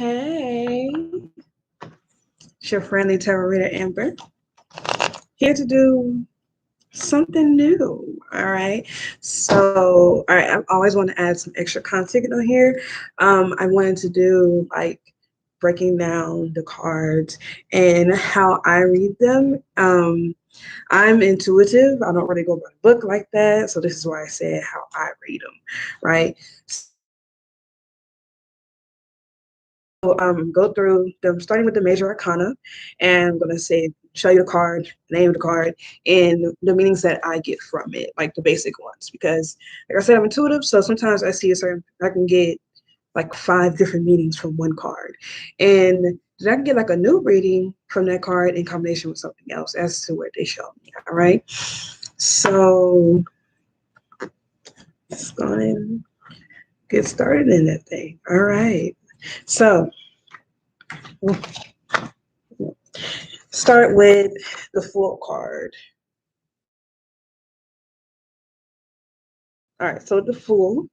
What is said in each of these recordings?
Hey, it's your friendly tarot reader Amber, here to do something new. All right. So, all right, I always want to add some extra content on here. I wanted to do like breaking down the cards and how I read them. I'm intuitive. I don't really go by the book like that. So this is why I said how I read them, right? Go through them starting with the major arcana, and I'm gonna say show you the card, name of the card, and the meanings that I get from it, like the basic ones. Because like I said, I'm intuitive, so sometimes I see a certain I can get like 5 different meanings from one card. And then I can get like a new reading from that card in combination with something else as to what they show me. All right. So let's go and get started in that thing. All right. So start with the Fool card. All right, so the Fool,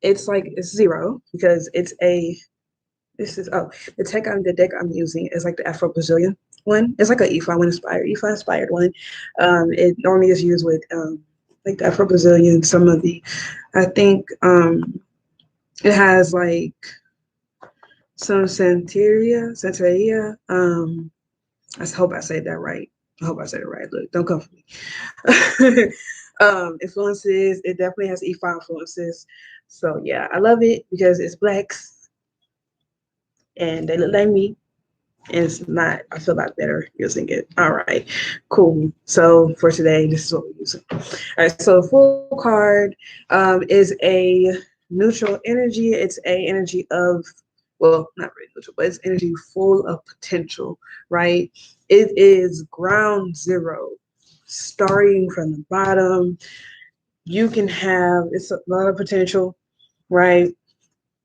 it's like it's 0 because it's a. This is the tech on the deck I'm using is like the Afro Brazilian one. It's like a EFI inspired one. It normally is used with like the Afro Brazilian. Some of the, I think it has like some Santeria. I hope I said that right. I hope I said it right. Look, don't come for me. Influences, it definitely has E5 influences. So yeah, I love it because it's blacks and they look like me. And it's not, I feel a lot better using it. All right, cool. So for today, this is what we're using. All right, so Fool card is a neutral energy. It's a energy of, well, not really neutral, but it's energy full of potential, right? It is ground zero, starting from the bottom. You can have, it's a lot of potential, right?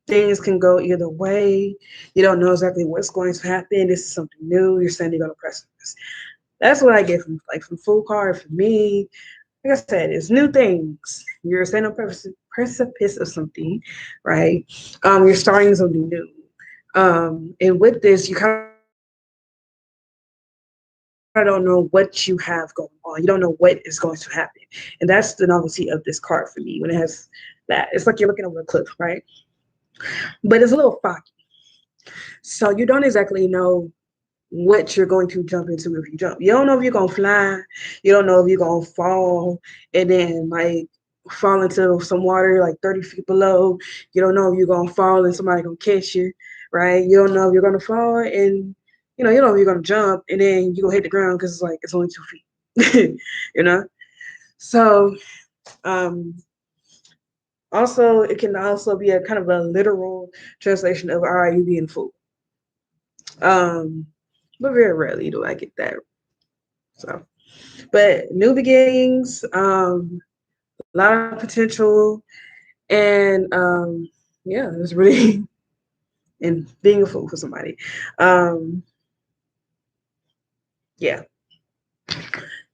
Things can go either way. You don't know exactly what's going to happen. This is something new. You're standing on a precipice. That's what I get from Fool card for me. Like I said, it's new things. You're standing on a precipice of something, right? You're starting something new. And with this, you kind of don't know what you have going on. You don't know what is going to happen. And that's the novelty of this card for me when it has that. It's like you're looking over a cliff, right? But it's a little foggy. So you don't exactly know what you're going to jump into if you jump. You don't know if you're gonna fly. You don't know if you're gonna fall and then like fall into some water like 30 feet below. You don't know if you're gonna fall and somebody gonna catch you, right? You don't know if you're gonna fall and you know if you're gonna jump and then you gonna hit the ground because it's like it's only 2 feet, you know. So um, also it can also be a kind of a literal translation of all right, you being fooled. Um, but very rarely do I get that. So, but new beginnings, a lot of potential, and yeah, it's really and being a fool for somebody. Um, yeah,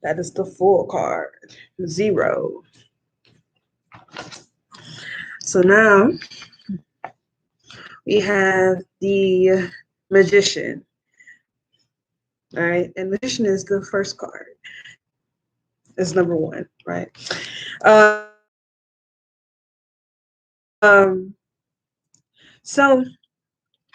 that is the Fool card, 0. So now we have the Magician. All right, and Magician is the first card. It's number 1, right? So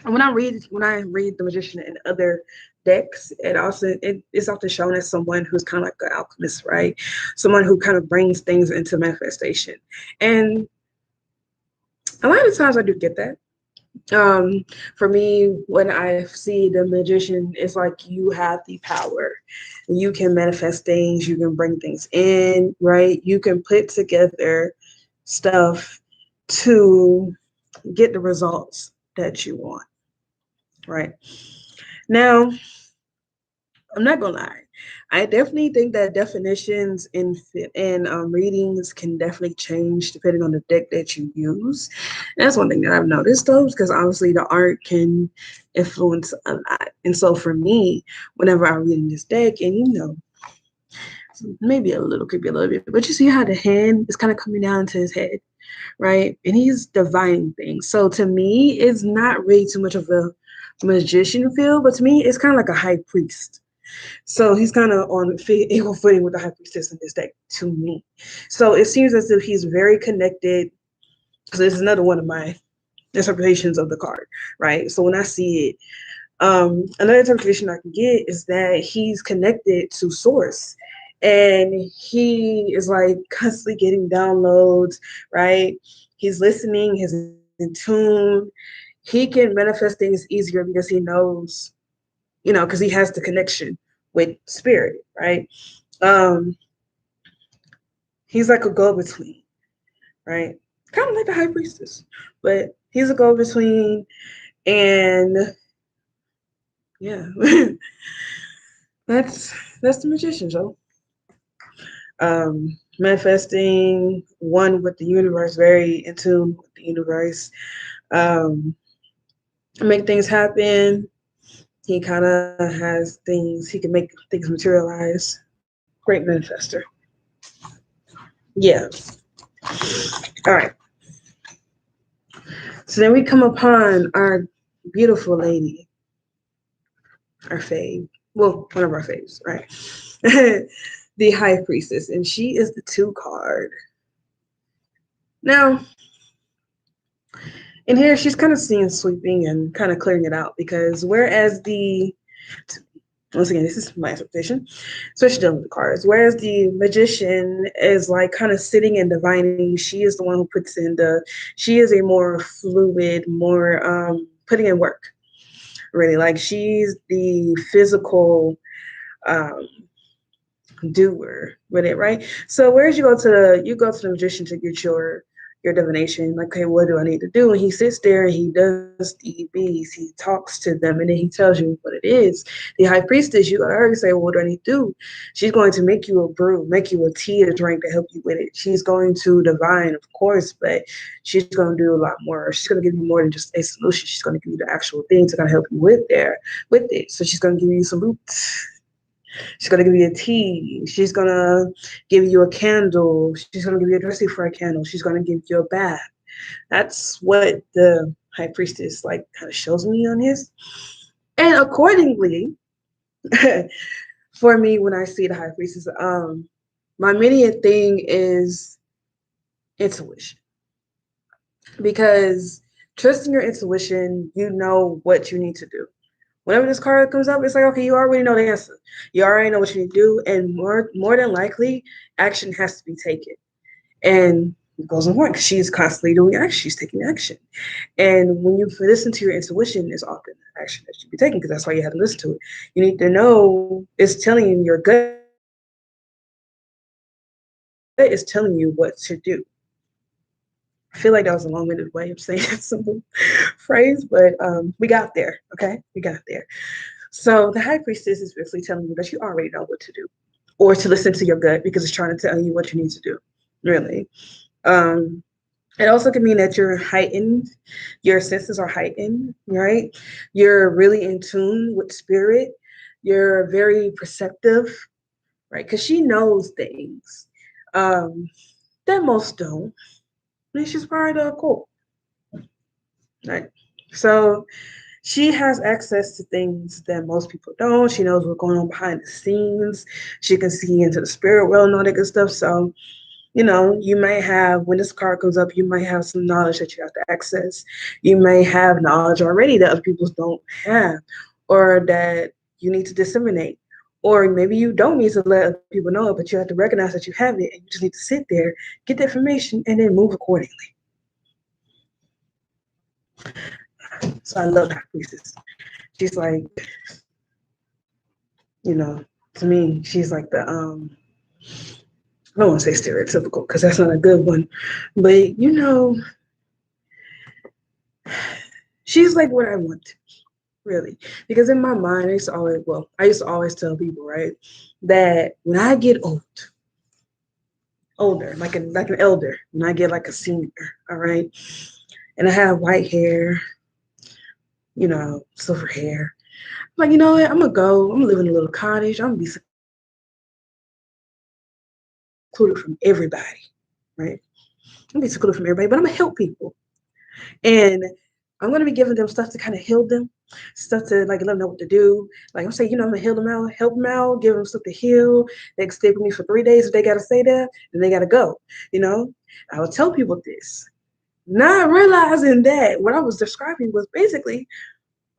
when I read the Magician in other decks, it's often shown as someone who's kind of like an alchemist, right? Someone who kind of brings things into manifestation. And a lot of times I do get that. For me, when I see the Magician, it's like you have the power. You can manifest things, you can bring things in, right? You can put together stuff to get the results that you want, right? Now, I'm not gonna lie. I definitely think that definitions in readings can definitely change depending on the deck that you use. And that's one thing that I've noticed though, because obviously the art can influence a lot. And so for me, whenever I'm reading this deck, and maybe a little could be a little bit, but you see how the hand is kind of coming down to his head, right? And he's divining things. So to me, it's not really too much of a magician feel, but to me, it's kind of like a high priest. So he's kind of on equal footing with the high priestess in this deck to me. So it seems as if he's very connected. So this is another one of my interpretations of the card, right? So when I see it, another interpretation I can get is that he's connected to source, and he is like constantly getting downloads, right? He's listening, he's in tune. He can manifest things easier because he knows, because he has the connection with spirit, right? Um, he's like a go-between, right? Kind of like the high priestess, but he's a go-between, and yeah, that's the magician, Joe. Manifesting one with the universe, very in tune with the universe. Um, make things happen. He kind of has things, he can make things materialize. Great manifester. Yeah. All right. So then we come upon our beautiful lady, our fave. Well, one of our faves, right? The high priestess, and she is the 2 card. Now, in here, she's kind of seeing sweeping and kind of clearing it out because whereas once again, this is my interpretation, especially dealing with the cards, whereas the magician is like kind of sitting and divining, she is the one who puts in she is a more fluid, more putting in work, really. Like she's the physical um, doer with it, right? So whereas you go to the magician to get your divination, like, okay, what do I need to do? And he sits there and he does the EBs, he talks to them, and then he tells you what it is. The high priestess, you gotta already say, well, what do I need to do? She's going to make you a brew, make you a tea to drink to help you with it. She's going to divine, of course, but she's going to do a lot more. She's going to give you more than just a solution. She's going to give you the actual thing to kind of help you with it. So she's going to give you some roots. She's gonna give you a tea. She's gonna give you a candle. She's gonna give you a dressing for a candle. She's gonna give you a bath. That's what the high priestess like kind of shows me on this. And accordingly, for me, when I see the high priestess, my many thing is intuition. Because trusting your intuition, you know what you need to do. Whenever this card comes up, it's like, okay, you already know the answer. You already know what you need to do, and more than likely, action has to be taken. And it goes on point because she's constantly doing action. She's taking action. And when you listen to your intuition, it's often action that should be taken because that's why you have to listen to it. You need to know it's telling you, your gut is telling you what to do. I feel like that was a long-winded way of saying that simple phrase, but we got there, okay? We got there. So the high priestess is basically telling you that you already know what to do, or to listen to your gut because it's trying to tell you what you need to do, really. Um, it also can mean that your senses are heightened, right? You're really in tune with spirit. You're very perceptive, right? Because she knows things um, that most don't. And she's part of the cool, right? So she has access to things that most people don't. She knows what's going on behind the scenes. She can see into the spirit world and all that good stuff. So, you may have, when this card comes up, you might have some knowledge that you have to access. You may have knowledge already that other people don't have, or that you need to disseminate. Or maybe you don't need to let other people know it, but you have to recognize that you have it and you just need to sit there, get the information, and then move accordingly. So I love that priestess. She's like, to me, she's like I don't want to say stereotypical because that's not a good one, but she's like what I want to be, really. Because in my mind, I used to always tell people, right, that when I get older, like an elder, when I get like a senior, all right, and I have white hair, silver hair, I'm like, you know what, I'm gonna live in a little cottage. I'm gonna be secluded from everybody, right? I'm gonna be secluded from everybody, but I'm gonna help people. And I'm going to be giving them stuff to kind of heal them. stuff to like let them know what to do. Like I'm saying, I'm gonna heal them out, help them out, give them stuff to heal. They can stay with me for 3 days if they gotta stay there, and they gotta go. I would tell people this, not realizing that what I was describing was basically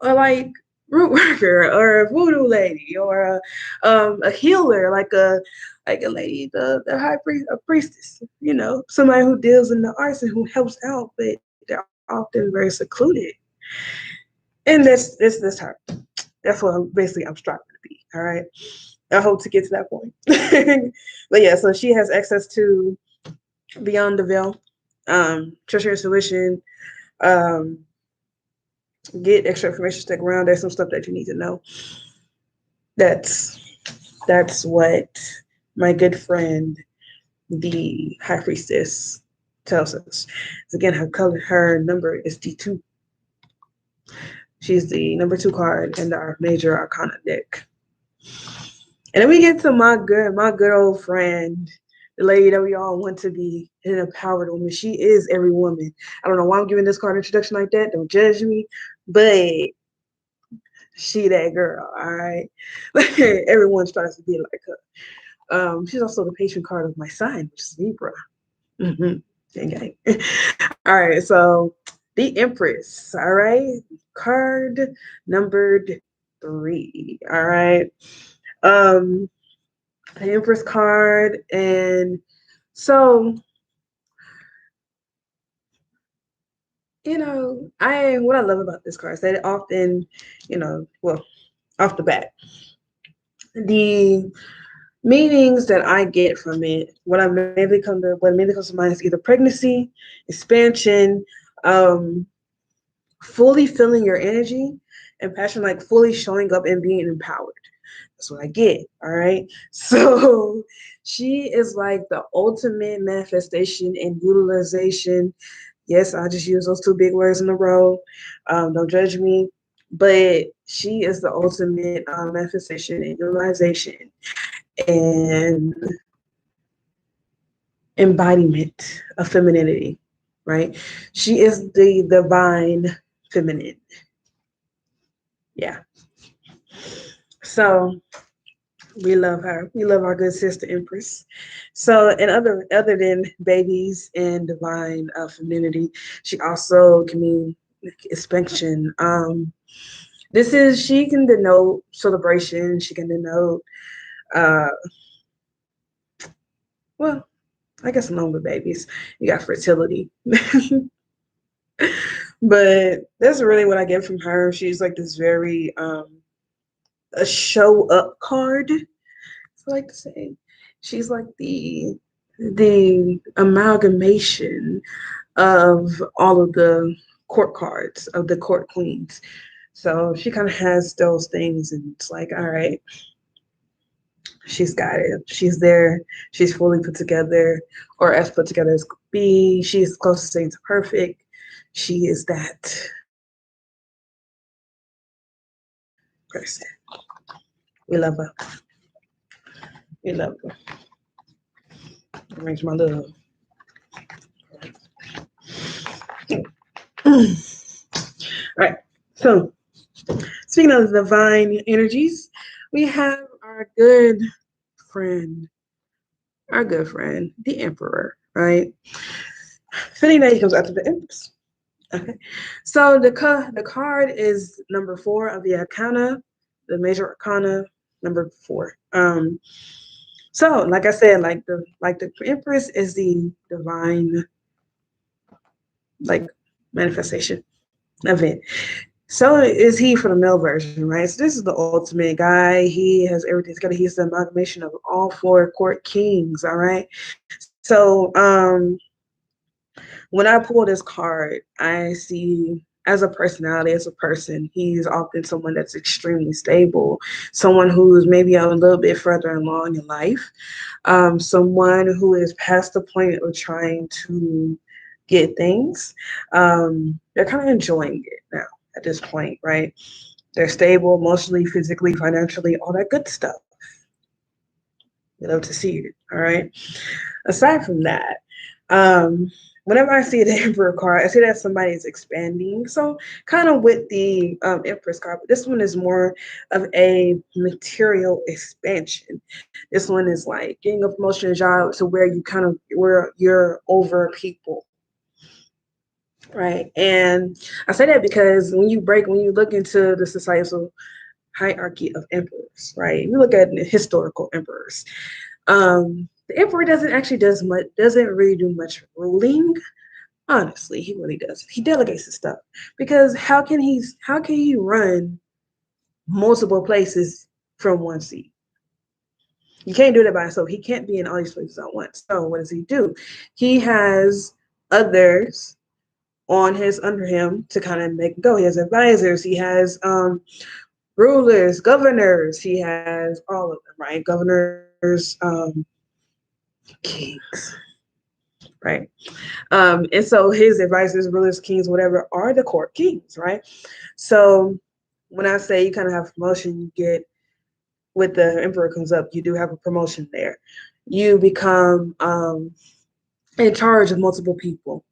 like root worker or a voodoo lady or a healer, like a lady, the high priest, a priestess, somebody who deals in the arts and who helps out, but they're often very secluded. And that's her. That's what I'm striving to be. All right. I hope to get to that point. But yeah, so she has access to Beyond the Veil, Treasure Solution, um, get extra information, stick around. There's some stuff that you need to know. That's what my good friend, the High Priestess, tells us. Again, her number is D2. She's the number 2 card in our major Arcana deck. And then we get to my good old friend, the lady that we all want to be, an empowered woman. She is every woman. I don't know why I'm giving this card introduction like that. Don't judge me, but she that girl. All right, everyone tries to be like her. She's also the patron card of my sign, which is Libra. Okay. All right, so the Empress. All right, card numbered 3. All right. The Empress card, and so what I love about this card is that it often, well, off the bat, the meanings that I get from it, what mainly comes to mind is either pregnancy, expansion, fully feeling your energy, and passion, like fully showing up and being empowered. That's what I get. All right. So she is like the ultimate manifestation and utilization. Yes, I just use those 2 big words in a row. Don't judge me. But she is the ultimate manifestation and utilization and embodiment of femininity, right? She is the divine feminine. Yeah. So we love her. We love our good sister Empress. So, and other than babies and divine femininity, she also can mean expansion. She can denote celebration. She can denote, uh, well, I guess along with babies, you got fertility. But that's really what I get from her. She's like this very a show up card. I like to say she's like the amalgamation of all of the court cards of the court queens. So she kind of has those things, and it's like, all right, she's got it. She's there. She's fully put together, or as put together as could be. She's close to saying to perfect. She is that person. We love her. We love her. Arrange my love. All right. So, speaking of divine energies, we have friend, our good friend, the Emperor, right? Fitting that he comes after the Empress. Okay. So the card is number 4 of the Arcana, the major Arcana, number 4. So like I said, like the Empress is the divine, like, manifestation event. So is he for the male version, right? So this is the ultimate guy. He has everything together. He's the amalgamation of all 4 court kings, all right? So when I pull this card, I see as a personality, as a person, he's often someone that's extremely stable, someone who's maybe a little bit further along in life, someone who is past the point of trying to get things. They're kind of enjoying it now at this point, right? They're stable emotionally, physically, financially, all that good stuff. We love to see it, all right? Aside from that, whenever I see the Emperor card, I see that somebody's expanding. So kind of with the Empress card, but this one is more of a material expansion. This one is like getting a promotion in a job to where you kind of where you're over people. Right. And I say that because when you look into the societal hierarchy of emperors, right? You look at the historical emperors. The emperor doesn't really do much ruling. Honestly, he really does. He delegates his stuff because how can he run multiple places from one seat? You can't do that by himself. He can't be in all these places at once. So what does he do? He has others on his under him to kind of make go. He has advisors. He has rulers, governors. He has all of them, right? Governors, kings, right? And so his advisors, rulers, kings, whatever, are the court kings, right? So when I say you kind of have promotion, you get with the emperor comes up, you do have a promotion there. You become in charge of multiple people.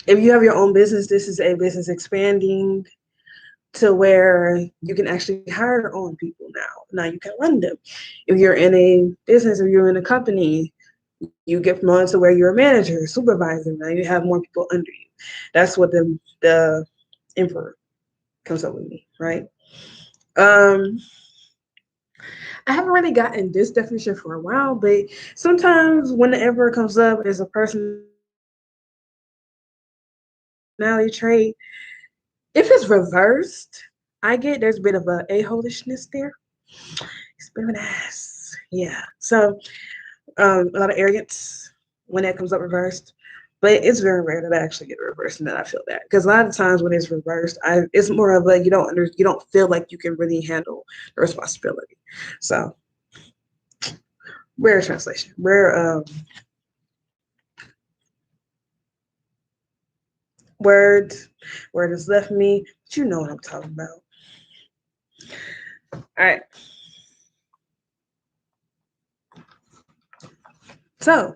If you have your own business, this is a business expanding to where you can actually hire on people now. Now you can run them. If you're in a business or you're in a company, you get promoted to where you're a manager, supervisor. Now you have more people under you. That's what the emperor comes up with me, right? Um, I haven't really gotten this definition for a while, but sometimes when the emperor comes up as a personality trait, if it's reversed, I get there's a bit of a holishness there. It's a bit of an ass. Yeah. So a lot of arrogance when that comes up reversed. But it's very rare that I actually get reversed and that I feel that. Because a lot of times when it's reversed, it's more of a you don't feel like you can really handle the responsibility. So rare translation. Rare words word has left me, but you know what I'm talking about. All right. So,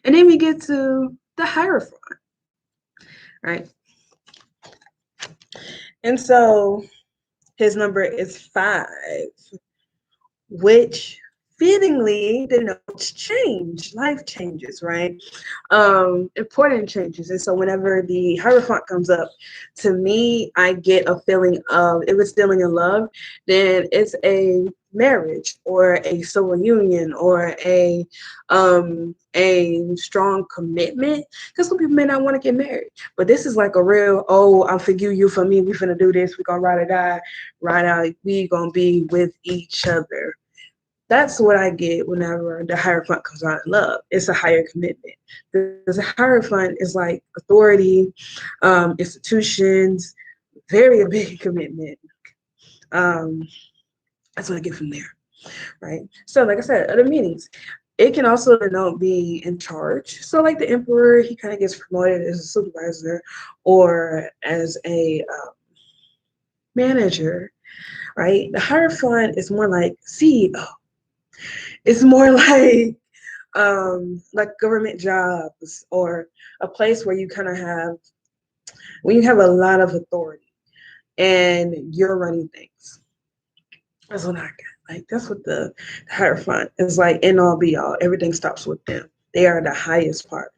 and then we get to the Hierophant, right? And so his number is 5, which fittingly denotes change, life changes, right? Important changes. And so whenever the Hierophant comes up, to me, I get a feeling of if it's dealing in love, then it's a marriage or a civil union or a strong commitment. Because some people may not want to get married, but this is like a real, oh, I'm for you, you for me, we finna do this, we gonna ride or die, ride out, we gonna be with each other. That's what I get whenever the Hierophant comes out in love. It's a higher commitment. Because a Hierophant is like authority, institutions, very big commitment. Um, that's what I get from there, right? So, like I said, other meanings. It can also denote being in charge. So, like the emperor, he kind of gets promoted as a supervisor or as a manager, right? The Hierophant is more like CEO. It's more like government jobs or a place where you kind of have when you have a lot of authority and you're running things. That's what I got. Like that's what the Hierophant is like. End all be all. Everything stops with them. They are the highest part.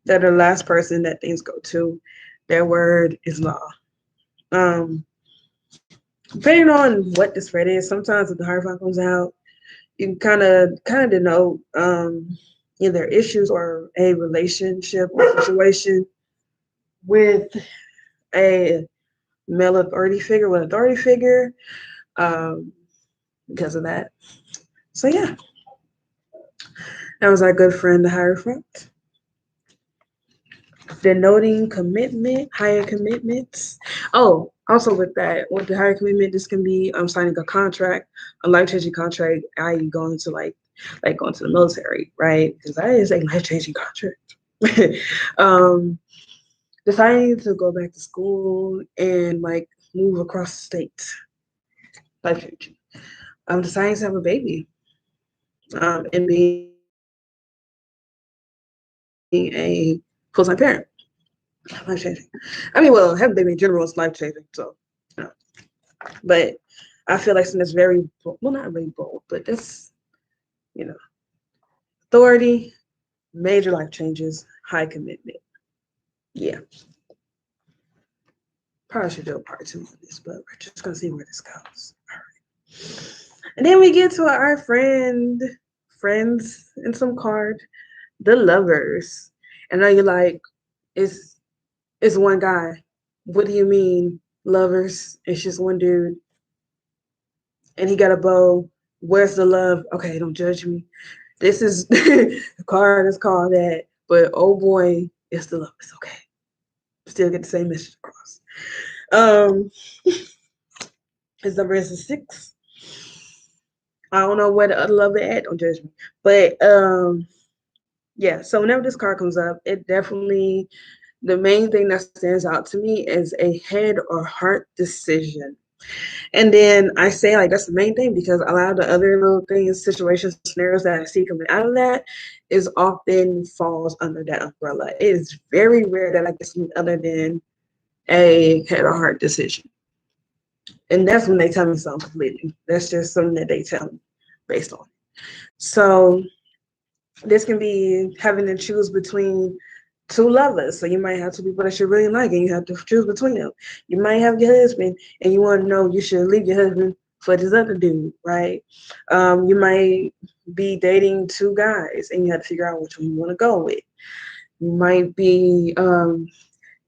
They're the last person that things go to. Their word is law. Um, Depending on what the spread is, sometimes if the Hierophant comes out, you can kind of denote either issues or a relationship or situation with a male authority figure, with authority figure, um, because of that. So yeah, that was our good friend, the Hierophant. Denoting commitment, higher commitments. Oh, also with the higher commitment, this can be signing a contract, a life-changing contract, i.e. going to like going to the military, right? Because that is a life-changing contract. um, Deciding to go back to school and like move across the state, life changing. Deciding to have a baby, and being a full-time parent. Life-changing. I mean, well, having a baby in general is life-changing, so, you know. But I feel like something that's very, well, not really bold, but that's, you know, authority, major life changes, high commitment. Yeah. Probably should do a part two on this, but we're just gonna see where this goes. All right. And then we get to our friends and some card, the lovers. And now you're like, it's it's one guy. What do you mean, lovers? It's just one dude. And he got a bow. Where's the love? Okay, don't judge me. This is the card is called that, but oh boy, it's the love. It's okay. Still get the same message across. Um, his number is a 6. I don't know where the other lover at. Don't judge me. But yeah. So whenever this card comes up, it definitely the main thing that stands out to me is a head or heart decision. And then I say like that's the main thing because a lot of the other little things, situations, scenarios that I see coming out of that is often falls under that umbrella. It is very rare that I get something other than a head or heart decision. And that's when they tell me something completely. That's just something that they tell me based on. So this can be having to choose between two lovers. So you might have two people that you really like and you have to choose between them. You might have your husband and you want to know you should leave your husband for this other dude, right? You might be dating two guys and you have to figure out which one you want to go with. You might be, and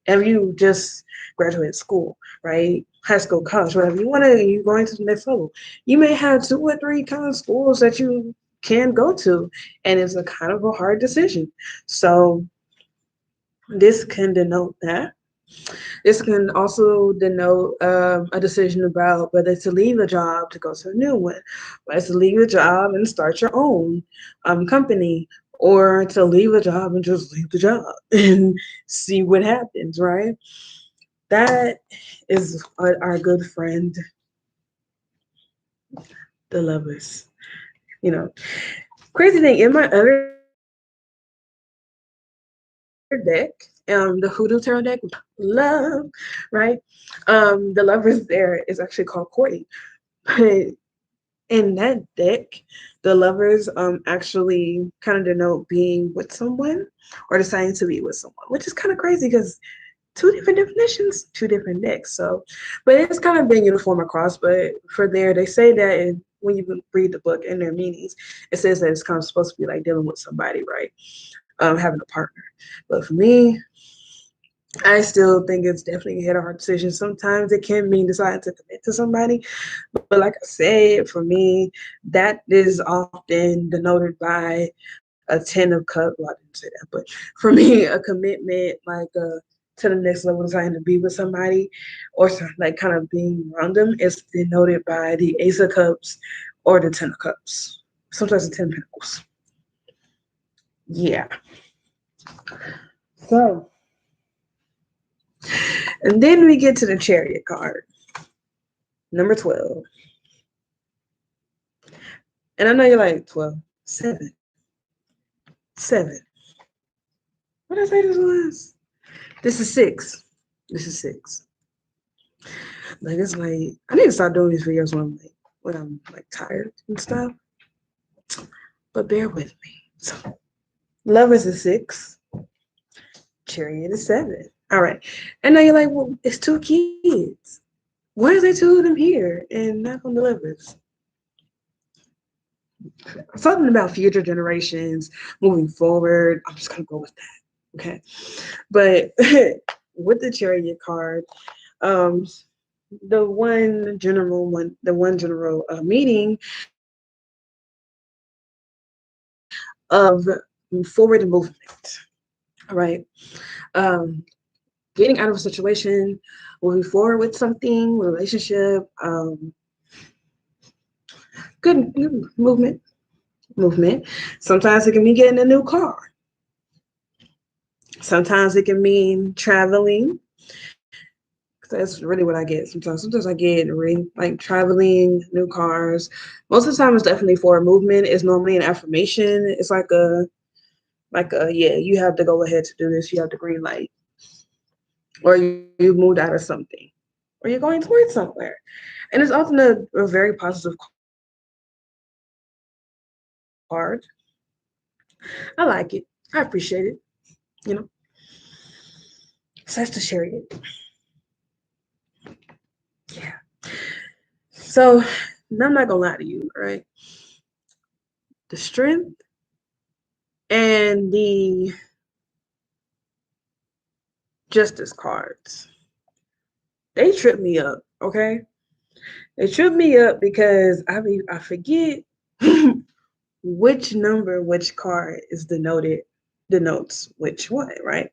you just graduated school, right? High school, college, whatever you want to, you going to the next level. You may have 2 or 3 kind of schools that you can go to, and it's a kind of a hard decision. So this can denote that. This can also denote a decision about whether to leave a job to go to a new one, whether to leave a job and start your own company, or to leave a job and just leave the job and see what happens, right? That is our good friend, the lovers. You know, crazy thing in my other deck, the Hoodoo Tarot deck, love, right? The lovers there is actually called courting, but in that deck, the lovers actually kind of denote being with someone or deciding to be with someone, which is kind of crazy because 2 different definitions, 2 different decks. So, but it's kind of been uniform across. But for there, they say that when you read the book and their meanings, it says that it's kind of supposed to be like dealing with somebody, right? Having a partner. But for me, I still think it's definitely a head or heart decision. Sometimes it can mean deciding to commit to somebody. But like I said, for me, that is often denoted by a 10 of Cups. Well, I didn't say that, but for me, a commitment like to the next level, deciding to be with somebody or like kind of being around them is denoted by the Ace of Cups or the 10 of Cups. Sometimes the 10 of Pentacles. Yeah. So, and then we get to the Chariot card, number 12. And I know you're like, 12, 7, 7. What did I say this was? This is 6. This is 6. Like it's like I need to start doing these videos when I'm like tired and stuff. But bear with me. So love is a 6. Chariot is 7. All right. And now you're like, well, it's 2 kids. Why is there 2 of them here and not on the lovers? Something about future generations moving forward. I'm just gonna go with that. Okay. But with the Chariot card, the one general meeting of forward movement. All right. Um, Getting out of a situation, moving forward with something, relationship, good movement. Sometimes it can be getting a new car. Sometimes it can mean traveling. That's really what I get sometimes. Sometimes I get like traveling, new cars. Most of the time, it's definitely for a movement. It's normally an affirmation. It's like Like, yeah, you have to go ahead to do this. You have the green light, or you've moved out of something, or you're going towards somewhere. And it's often a very positive card. I like it. I appreciate it. You know, it's nice to share it. Yeah. So, I'm not gonna lie to you, right? The strength and the justice cards, they trip me up, okay? They trip me up because I forget which number, which card is denotes which one, right?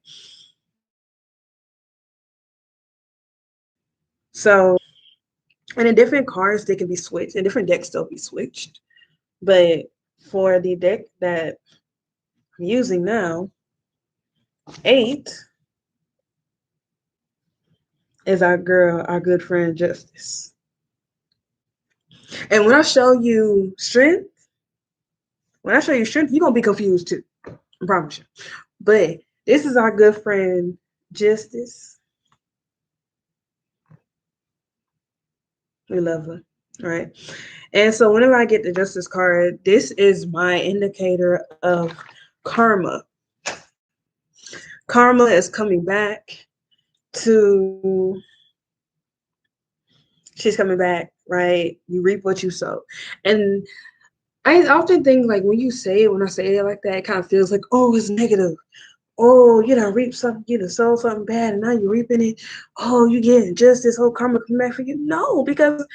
So, and in different cards, they can be switched. In different decks, they'll be switched. But for the deck that I'm using now, 8 is our girl, our good friend Justice. And when I show you strength, you're gonna be confused too. I promise you. But this is our good friend Justice. We love her. All right. And so whenever I get the Justice card, this is my indicator of karma. Karma is coming back to, she's coming back, right? You reap what you sow. And I often think like when I say it like that, it kind of feels like, oh, it's negative. Oh, you know, reap something, you know, sow something bad, and now you're reaping it. Oh, you getting just this whole karma coming back for you. No, because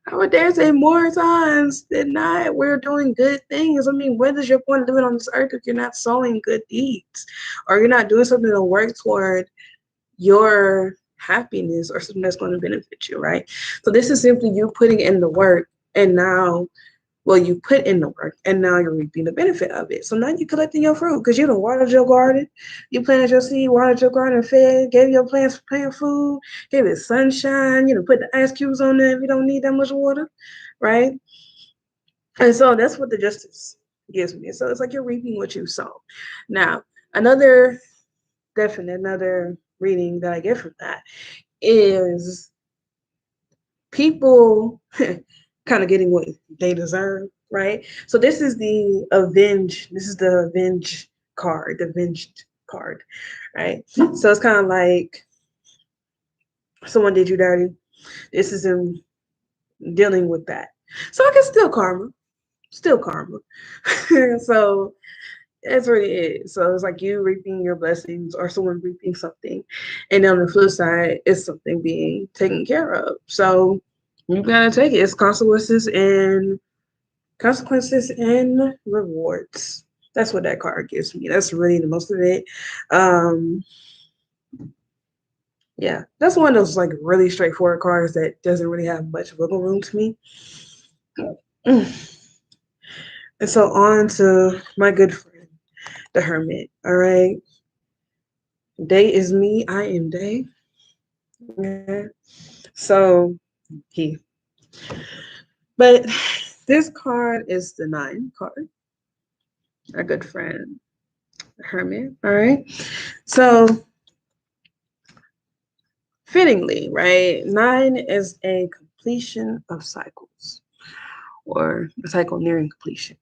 I would dare say more times than not, we're doing good things. I mean, what is your point of living on this earth if you're not sowing good deeds, or you're not doing something to work toward your happiness or something that's going to benefit you, right? So this is simply you putting in the work, and now, well, you put in the work, and now you're reaping the benefit of it. So now you're collecting your fruit because you done watered your garden, you planted your seed, watered your garden, fed, gave your plants plant food, gave it sunshine, you know, put the ice cubes on there if you don't need that much water, right? And so that's what the justice gives me. So it's like you're reaping what you sow. Now, another another reading that I get from that is people kind of getting what they deserve, right? So this is the avenge card, the avenged card, right? So it's kind of like someone did you dirty. This is them dealing with that. So I guess still karma. So that's what it is. So it's like you reaping your blessings or someone reaping something. And on the flip side, it's something being taken care of. So you gotta take it. It's consequences and rewards. That's what that card gives me. That's really the most of it. Um, yeah, that's one of those like really straightforward cards that doesn't really have much wiggle room to me. And so on to my good friend, the Hermit. All right. Day is me, I am day. Okay. So he. But this card is the 9 card, our good friend, the Hermit. All right. So fittingly, right? 9 is a completion of cycles or a cycle nearing completion.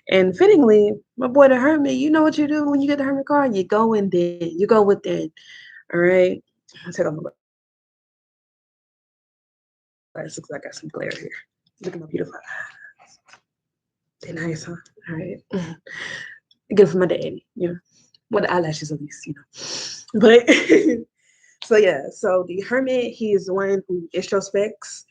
And fittingly, my boy the Hermit, you know what you do when you get the Hermit card? You go within. You go within. All right. I'll take off my glasses because I got some glare here. Look at my beautiful eyes. They're nice, huh? All right. Good for my daddy, you know. Well, the eyelashes at least, you know. But so yeah, so the Hermit, he is the one who introspects,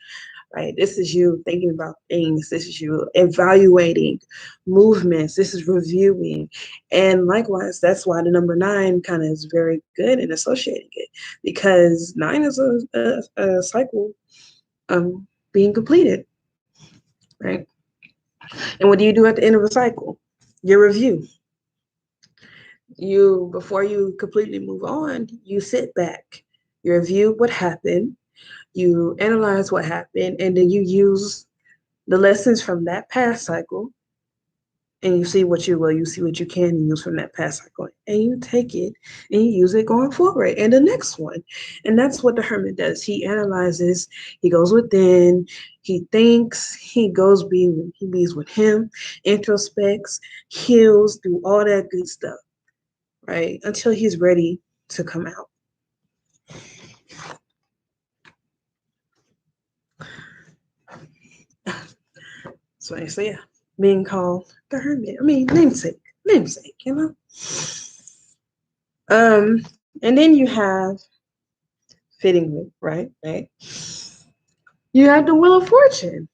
right? This is you thinking about things. This is you evaluating movements. This is reviewing. And likewise, that's why the number 9 kind of is very good in associating it, because 9 is a cycle being completed, right? And what do you do at the end of a cycle? Your review. Before you completely move on, you sit back, you review what happened, you analyze what happened, and then you use the lessons from that past cycle and you see what you will, you see what you can use from that past cycle, and you take it and you use it going forward and the next one. And that's what the hermit does. He analyzes, he goes within, he thinks, he bees with him, introspects, heals, do all that good stuff, right? Until he's ready to come out. So yeah, being called the hermit. I mean, namesake, you know. And then you have fittingly, right. You have the Wheel of Fortune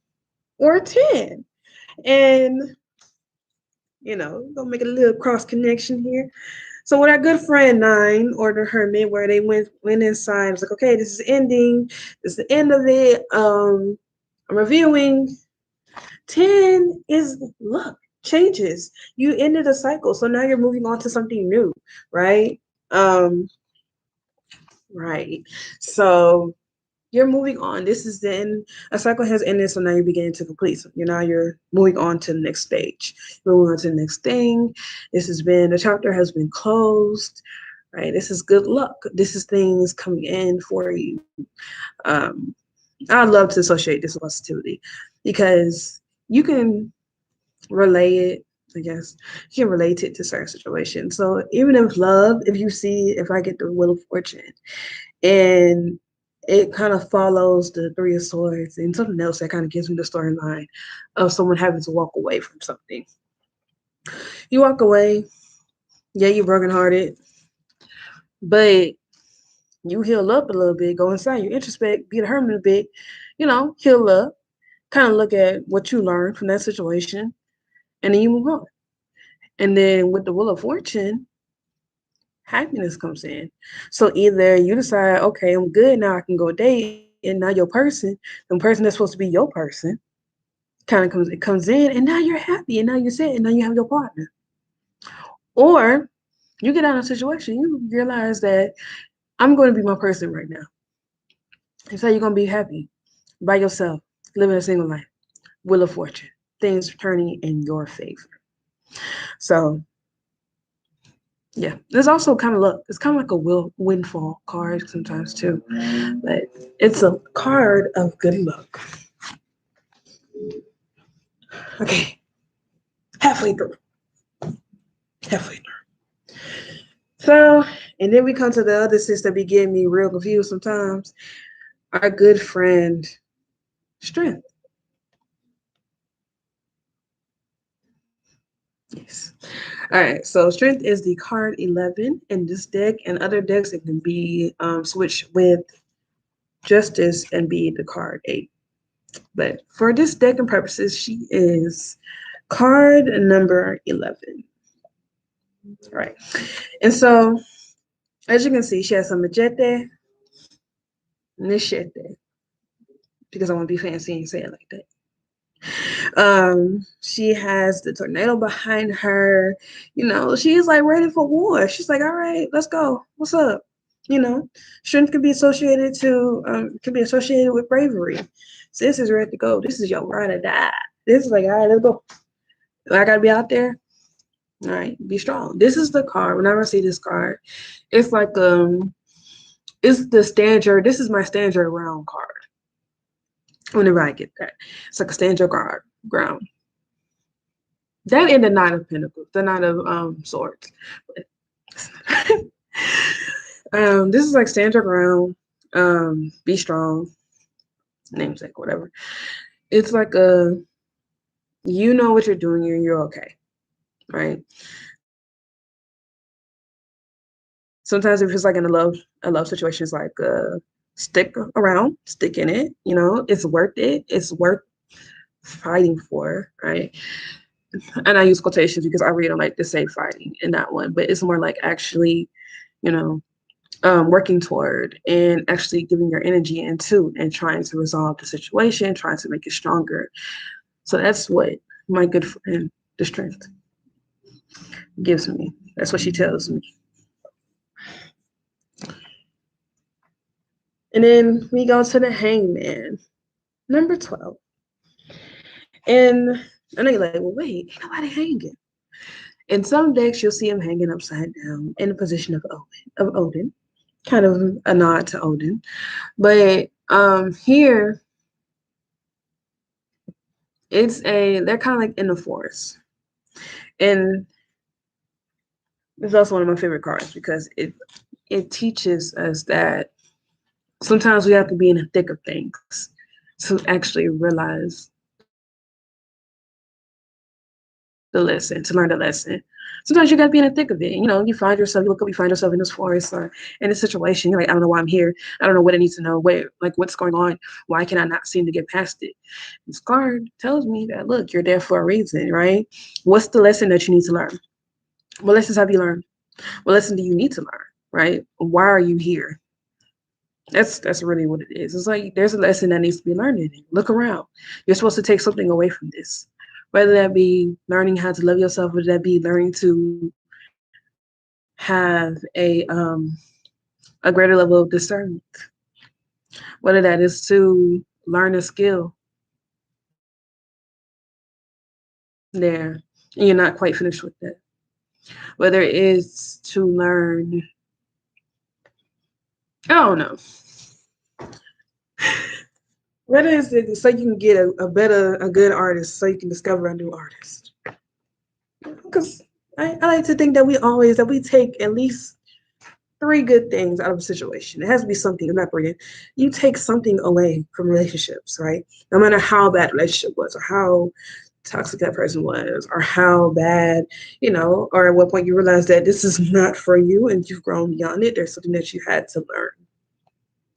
or a 10, and gonna make a little cross connection here. So with our good friend 9 or the hermit, where they went inside, it's like, okay, this is ending. This is the end of it. I'm reviewing. 10 is luck, changes. You ended a cycle, so now you're moving on to something new, right? Right. So you're moving on. This is then a cycle has ended, so now you're beginning to complete. So you're moving on to the next stage. Moving on to the next thing. The chapter has been closed, right? This is good luck. This is things coming in for you. Um, I love to associate this with positivity because you can relay it. I guess you can relate it to certain situations. So even if love, if I get the Wheel of Fortune and it kind of follows the Three of Swords and something else that kind of gives me the storyline of someone having to walk away from something. You walk away, yeah, you're brokenhearted, but you heal up a little bit, go inside, you introspect, be the hermit a bit, heal up, kind of look at what you learned from that situation, and then you move on. And then with the Wheel of Fortune, happiness comes in. So either you decide, okay, I'm good now, I can go date, and now the person that's supposed to be your person, comes in, and now you're happy, and now you're set, and now you have your partner. Or you get out of a situation, you realize that I'm going to be my person right now. And so you're going to be happy by yourself, living a single life, Wheel of Fortune, things turning in your favor. So yeah, there's also kind of luck. It's kind of like a windfall card sometimes too, but it's a card of good luck. Okay, halfway through. So, and then we come to the other sis that be getting me real confused sometimes. Our good friend, Strength. Yes. All right. So Strength is the card 11 in this deck, and other decks it can be switched with Justice and be the card 8. But for this deck and purposes, she is card number 11. All right. And so, as you can see, she has a Majete, Nishete, because I want to be fancy and say it like that. She has the tornado behind her. She's like ready for war. She's like, all right, let's go. What's up? Strength can be associated with bravery. Sis is ready to go. This is your ride or die. This is like, all right, let's go. I gotta be out there. All right, be strong. This is the card. Whenever I see this card, it's like it's the standard. This is my standard round card. Whenever I get that, it's like a standard card ground. That and the Nine of Pentacles, the Nine of Swords. This is like stand your ground, be strong, namesake, whatever. It's like you know what you're doing and you're okay, right? Sometimes if it's like in a love situation, it's like stick around, stick in it. It's worth it. It's worth fighting for, right? And I use quotations because I really don't like to say fighting in that one, but it's more like actually, working toward and actually giving your energy into and trying to resolve the situation, trying to make it stronger. So that's what my good friend, the Strength, gives me. That's what she tells me. And then we go to the Hangman, number 12. And And then you're like, well, wait, ain't nobody hanging. In some decks, you'll see him hanging upside down in the position of Odin, kind of a nod to Odin. But here, they're kind of like in the forest. And it's also one of my favorite cards because it teaches us that sometimes we have to be in the thick of things to actually realize the lesson, to learn the lesson. Sometimes you got to be in the thick of it. You know, you look up, you find yourself in this forest or in a situation. You're like, I don't know why I'm here. I don't know what I need to know. What's going on? Why can I not seem to get past it? This card tells me that, look, you're there for a reason, right? What's the lesson that you need to learn? What lessons have you learned? What lesson do you need to learn, right? Why are you here? That's really what it is. It's like there's a lesson that needs to be learned in it. Look around. You're supposed to take something away from this. Whether that be learning how to love yourself, whether that be learning to have a greater level of discernment, whether that is to learn a skill there and you're not quite finished with that. Whether it is to learn, I don't know. Whether it's so you can get a good artist, so you can discover a new artist. Because I like to think that we take at least three good things out of a situation. It has to be something. I'm not brilliant. You take something away from relationships, right? No matter how bad the relationship was, or how toxic that person was, or how bad, or at what point you realize that this is not for you and you've grown beyond it. There's something that you had to learn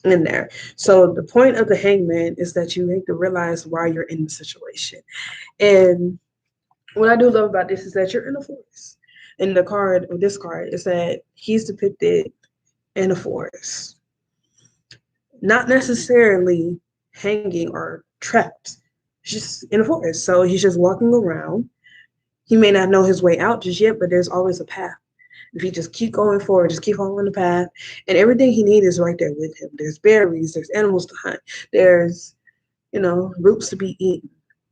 in there. So the point of the hangman is that you make to realize why you're in the situation. And what I do love about this is that you're in the forest. And the card of this card is that he's depicted in a forest, not necessarily hanging or trapped, just in a forest. So he's just walking around. He may not know his way out just yet, but there's always a path. If he just keep going forward, just keep following the path, and everything he needs is right there with him. There's berries, there's animals to hunt, there's roots to be eaten.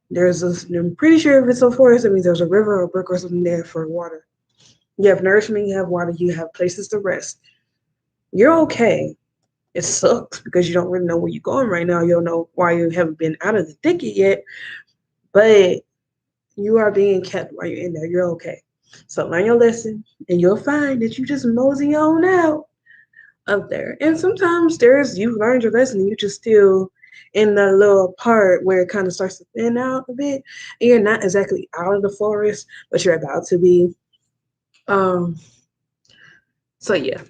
I'm pretty sure if it's a forest, it means there's a river or a brook or something there for water. You have nourishment, you have water, you have places to rest. You're okay. It sucks because you don't really know where you're going right now. You don't know why you haven't been out of the thicket yet, but you are being kept while you're in there. You're okay. So learn your lesson, and you'll find that you just mosey on out up there. And sometimes you've learned your lesson, and you just still in the little part where it kind of starts to thin out a bit, and you're not exactly out of the forest, but you're about to be. Um, so yeah,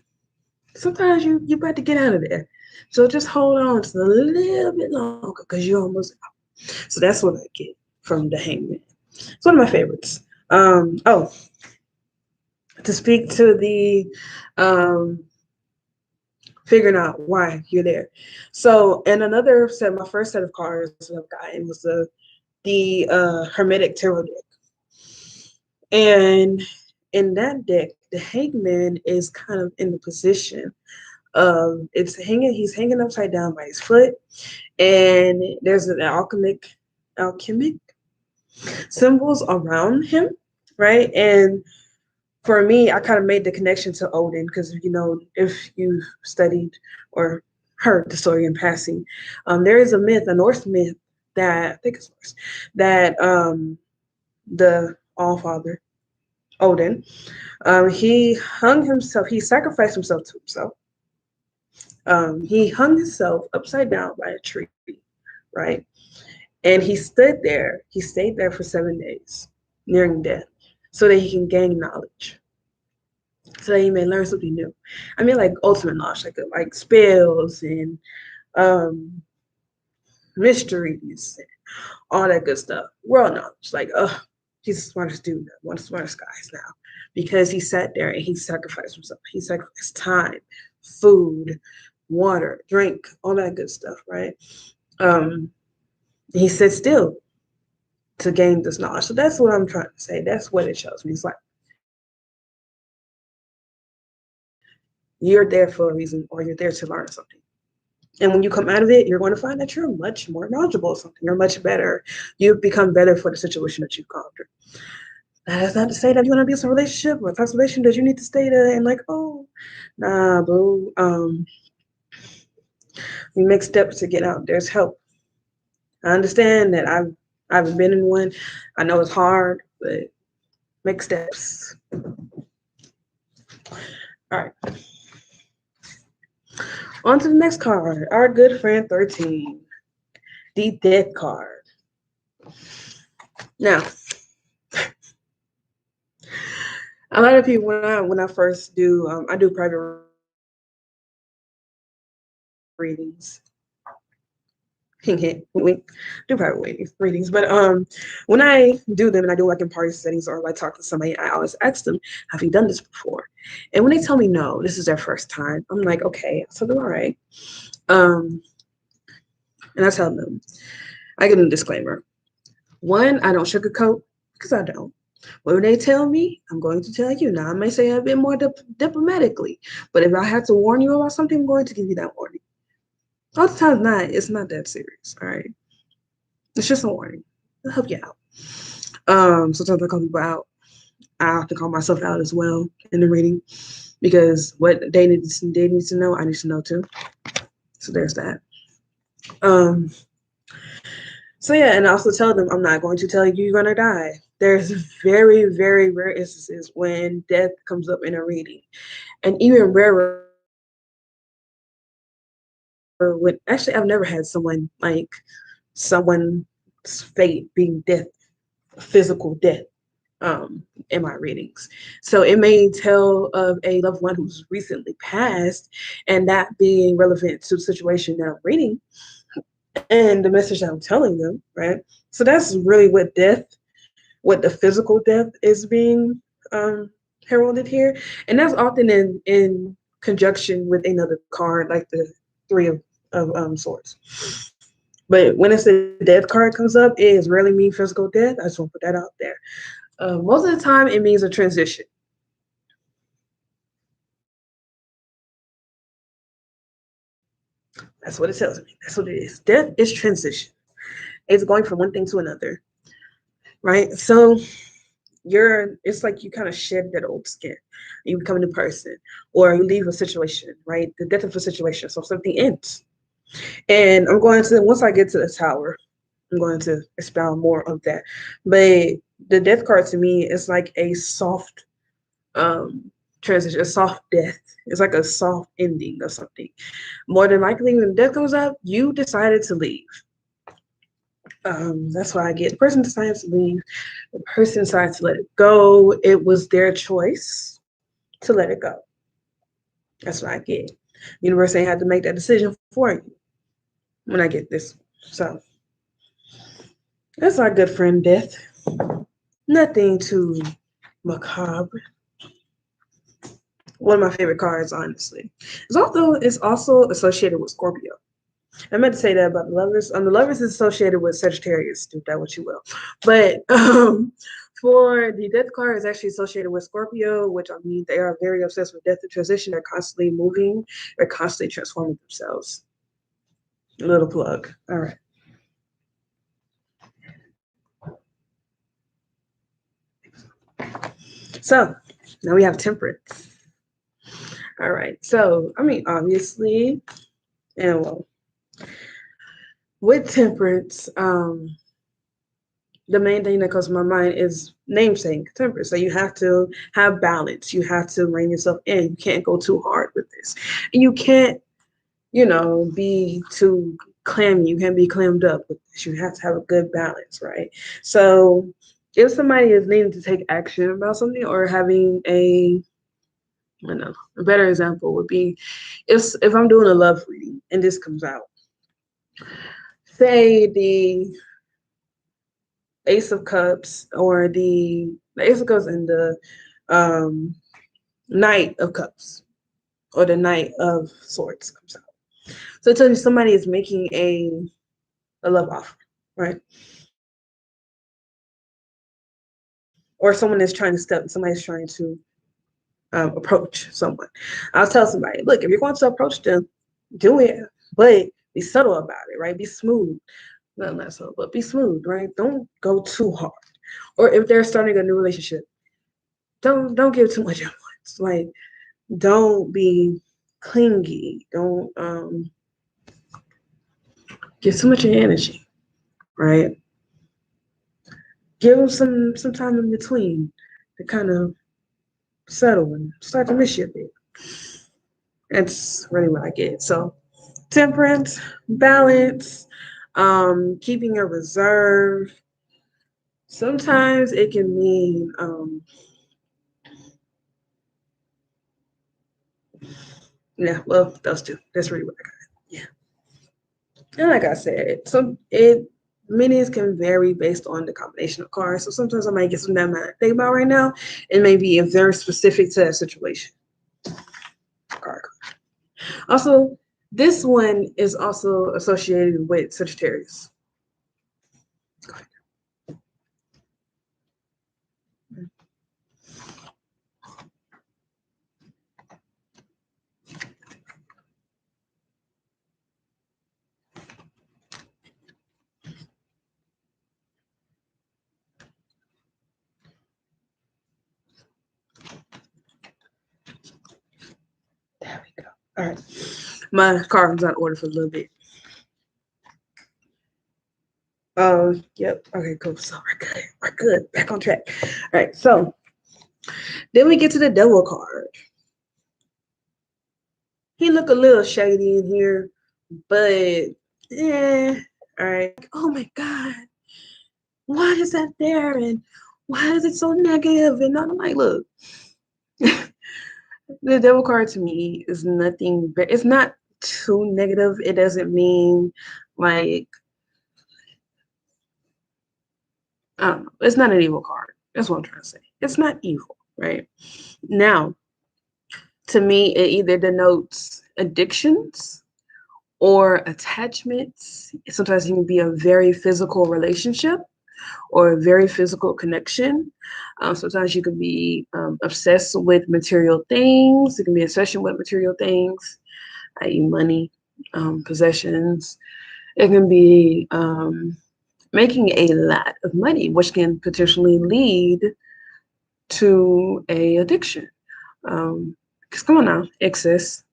sometimes you about to get out of there. So just hold on to a little bit longer because you're almost out. So that's what I get from the hangman. It's one of my favorites. To speak to the figuring out why you're there. So, and another set, my first set of cards I've gotten was the Hermetic Tarot deck. And in that deck, the hangman is kind of in the position of he's hanging upside down by his foot, and there's an alchemic symbols around him, right? And for me, I kind of made the connection to Odin because if you've studied or heard the story in passing, there is a Norse myth that I think it's Norse, that the Allfather Odin, he sacrificed himself to himself. He hung himself upside down by a tree, right? And he stayed there for 7 days, nearing death, so that he can gain knowledge, so that he may learn something new. I mean, like ultimate knowledge, like spells and mysteries, and all that good stuff. World knowledge, he's the smartest dude, one of the smartest guys now, because he sat there and he sacrificed himself. He sacrificed time, food, water, drink, all that good stuff, right? He sat still to gain this knowledge. So that's what I'm trying to say. That's what it shows me. It's like you're there for a reason, or you're there to learn something. And when you come out of it, you're going to find that you're much more knowledgeable of something. You're much better. You've become better for the situation that you've gone through. That is not to say that you're going to be in a relationship or a toxic relationship that you need to stay there and like, oh, nah, boo. We make steps to get out. There's help. I understand that I've been in one. I know it's hard, but make steps. All right. On to the next card. Our good friend 13. The death card. Now, a lot of people when I first do I do private readings. We do private readings, but when I do them and I do like in party settings or like talk to somebody, I always ask them, "Have you done this before?" And when they tell me no, this is their first time, I'm like, okay, so they're all right. And I tell them, I give them a disclaimer. One, I don't sugarcoat because I don't. When they tell me, I'm going to tell you. Now, I may say a bit more diplomatically, but if I have to warn you about something, I'm going to give you that warning. All the times, it's not that serious, all right? It's just a warning. It'll help you out. Sometimes I call people out. I have to call myself out as well in the reading because what they need to know, I need to know too. So there's that. So yeah, and I also tell them I'm not going to tell you you're gonna die. There's very, very rare instances when death comes up in a reading, and even rarer when actually I've never had someone's fate being death, physical death, in my readings. So it may tell of a loved one who's recently passed, and that being relevant to the situation that I'm reading and the message that I'm telling them, right? So that's really what the physical death is being heralded here, and that's often in conjunction with another card like the Three of Swords. But when it's the death card comes up, it is rarely mean physical death. I just want to put that out there. Most of the time, it means a transition. That's what it tells me. That's what it is. Death is transition. It's going from one thing to another, right? So it's like you kind of shed that old skin. You become a new person, or you leave a situation, right? The death of a situation. So something ends. And once I get to the tower, I'm going to expound more of that. But the death card to me is like a soft transition, a soft death. It's like a soft ending of something. More than likely, when death comes up, you decided to leave. That's why I get the person decided to leave. The person decided to let it go. It was their choice to let it go. That's what I get. The universe ain't had to make that decision for you when I get this. So that's our good friend death. Nothing too macabre. One of my favorite cards, honestly. It's also associated with Scorpio. I meant to say that about the lovers. The lovers is associated with Sagittarius, do that what you will. But for the death card is actually associated with Scorpio, which I mean they are very obsessed with death and transition. They're constantly moving. They're constantly transforming themselves. A little plug. All right. So now we have temperance. All right. So I mean, obviously, and well, with temperance, the main thing that comes to my mind is namesake temperance. So you have to have balance. You have to rein yourself in. You can't go too hard with this. And you can't, be too clammy. You can't be clammed up with this. You have to have a good balance, right? So if somebody is needing to take action about something or having a better example would be if I'm doing a love reading and this comes out. Say the Ace of Cups or the Ace of Cups and the Knight of Cups or the Knight of Swords comes out. So it tells you somebody is making a love offer, right? Or somebody's trying to approach someone. I'll tell somebody, look, if you're going to approach them, do it but be subtle about it, right? Be smooth. Not subtle, but be smooth, right? Don't go too hard. Or if they're starting a new relationship, don't give too much at once. Like, don't be clingy. Don't give too much of your energy, right? Give them some time in between to kind of settle and start to miss you a bit. That's really what I get. So temperance, balance, keeping a reserve. Sometimes it can mean yeah, well, those two. That's really what I got. Yeah. And like I said, some it meanings can vary based on the combination of cards. So sometimes I might get something that I'm not thinking about right now. It may be very specific to that situation. Card. Also, this one is also associated with Sagittarius. There we go. All right. My card was out of order for a little bit. Yep. Okay, cool. So we're good. We're good. Back on track. All right. So then we get to the devil card. He look a little shady in here, but yeah. All right. Oh my God. Why is that there? And why is it so negative? And I'm like, look, the devil card to me is nothing, but it's not too negative. It doesn't mean like, I don't know. It's not an evil card. That's what I'm trying to say. It's not evil, right? Now, to me, it either denotes addictions or attachments. Sometimes it can be a very physical relationship or a very physical connection. Sometimes you can be obsessed with material things. It can be obsession with material things, i.e., money, possessions. It can be making a lot of money, which can potentially lead to a addiction. Because come on now, access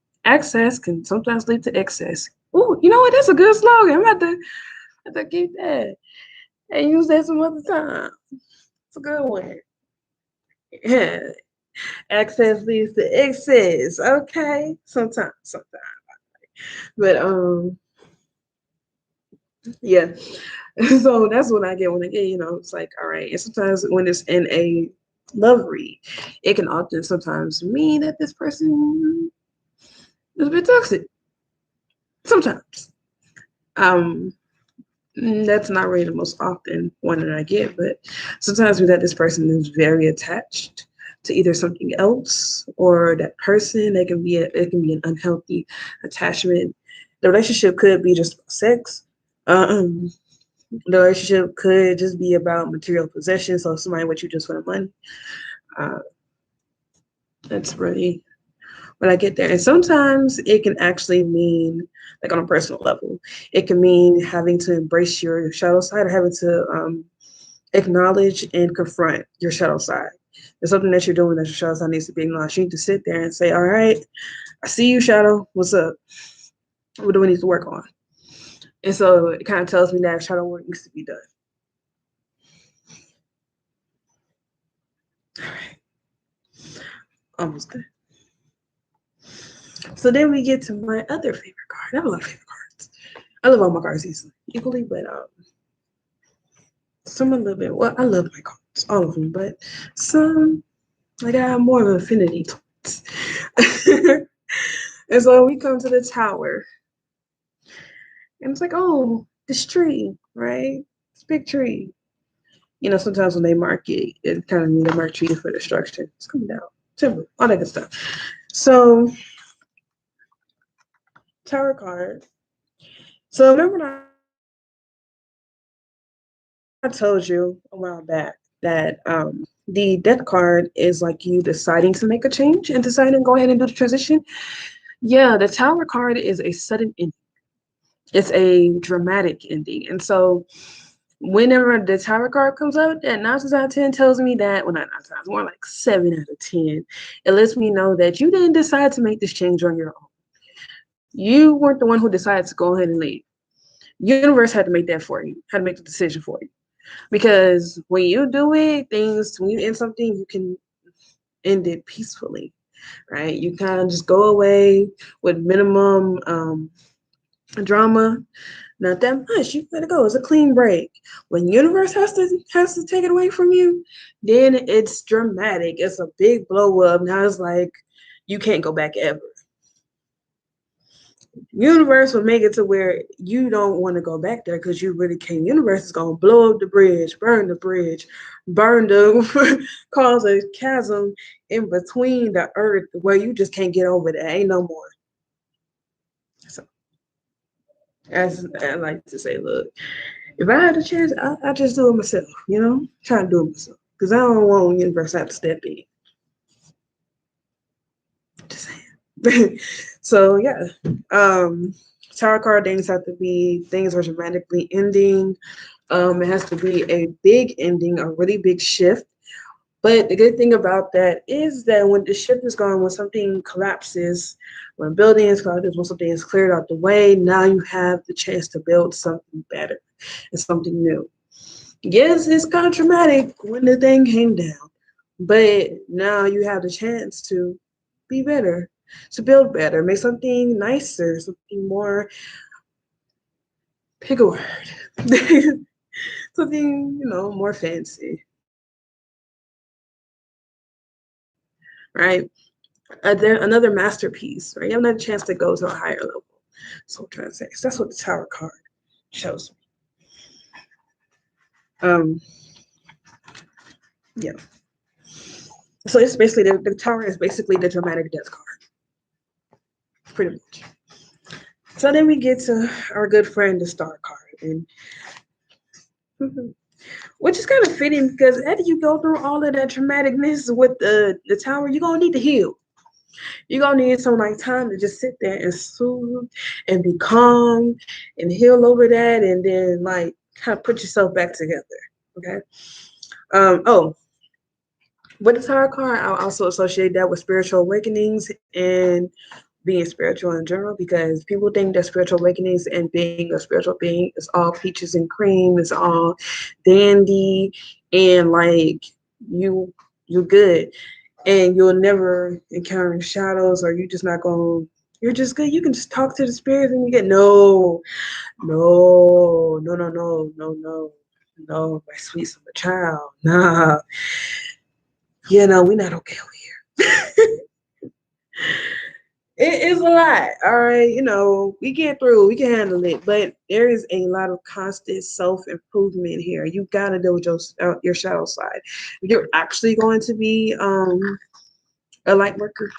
can sometimes lead to excess. Ooh, you know what? That's a good slogan. I'm about to keep that and use that some other time. It's a good one. Yeah. Access leads to excess. Okay. Sometimes. But yeah. So that's what I get when I get, it's like, all right. And sometimes when it's in a love read, it can often sometimes mean that this person is a bit toxic. Sometimes. Um, that's not really the most often one that I get, but sometimes we that this person is very attached to either something else or that person. It can be an unhealthy attachment. The relationship could be just sex. Um, the relationship could just be about material possession. So somebody with you just for the money. Uh, that's really when I get there. And sometimes it can actually mean, like on a personal level, it can mean having to embrace your shadow side or having to acknowledge and confront your shadow side. There's something that you're doing that your shadow side needs to be acknowledged. You need to sit there and say, all right, I see you, shadow. What's up? What do we need to work on? And so it kind of tells me that shadow work needs to be done. All right. Almost done. So then we get to my other favorite card. I have a lot of favorite cards. I love all my cards equally, but some a little bit. Well, I love my cards, all of them, but some like I have more of an affinity towards. And so we come to the tower, and it's like, oh, this tree, right? This big tree. Sometimes when they mark it, it kind of means they mark trees for destruction. It's coming down, timber, all that good stuff. So, tower card. So remember when I told you a while back that the death card is like you deciding to make a change and deciding to go ahead and do the transition. Yeah, the tower card is a sudden ending. It's a dramatic ending. And so whenever the Tower card comes up, that 9 times out of 10 tells me that, well, not 9 times, more like 7 out of 10. It lets me know that you didn't decide to make this change on your own. You weren't the one who decided to go ahead and leave. Universe had to make that for you, had to make the decision for you. Because when you do it, when you end something, you can end it peacefully, right? You kind of just go away with minimum drama. Not that much. You let it go. It's a clean break. When universe has to take it away from you, then it's dramatic. It's a big blow up. Now it's like you can't go back ever. Universe will make it to where you don't want to go back there because you really can't. Universe is gonna blow up the bridge, burn the cause a chasm in between the earth where you just can't get over that. Ain't no more. So as I like to say, look, if I had a chance, I just do it myself, try to do it myself. Because I don't want universe to have to step in. Just saying. So yeah. Tarot card things have to be things are dramatically ending. It has to be a big ending, a really big shift. But the good thing about that is that when the shift is gone, when something collapses, when buildings collapse, when something is cleared out the way, now you have the chance to build something better and something new. Yes, it's kind of traumatic when the thing came down, but now you have the chance to be better, to build better, make something nicer, something more, pick a word, something, more fancy, right? Another masterpiece, right? You have another chance to go to a higher level. So I'm trying to say, so that's what the Tower card shows me. Yeah. So it's basically the Tower is basically the dramatic death card, pretty much. So then we get to our good friend, the Star card, and which is kind of fitting because after you go through all of that traumaticness with the Tower, you're gonna need to heal. You're gonna need some like time to just sit there and soothe and be calm and heal over that, and then like kind of put yourself back together. Okay. Oh, with the Tower card, I'll also associate that with spiritual awakenings and being spiritual in general because people think that spiritual awakenings and being a spiritual being is all peaches and cream, it's all dandy and like you you're good and you'll never encounter shadows or you're just good. You can just talk to the spirits and you get no, my sweet summer child. Nah. We're not okay over here. It is a lot, all right. We get through, we can handle it, but there is a lot of constant self improvement here. You gotta deal with your shadow side. You're actually going to be a light worker,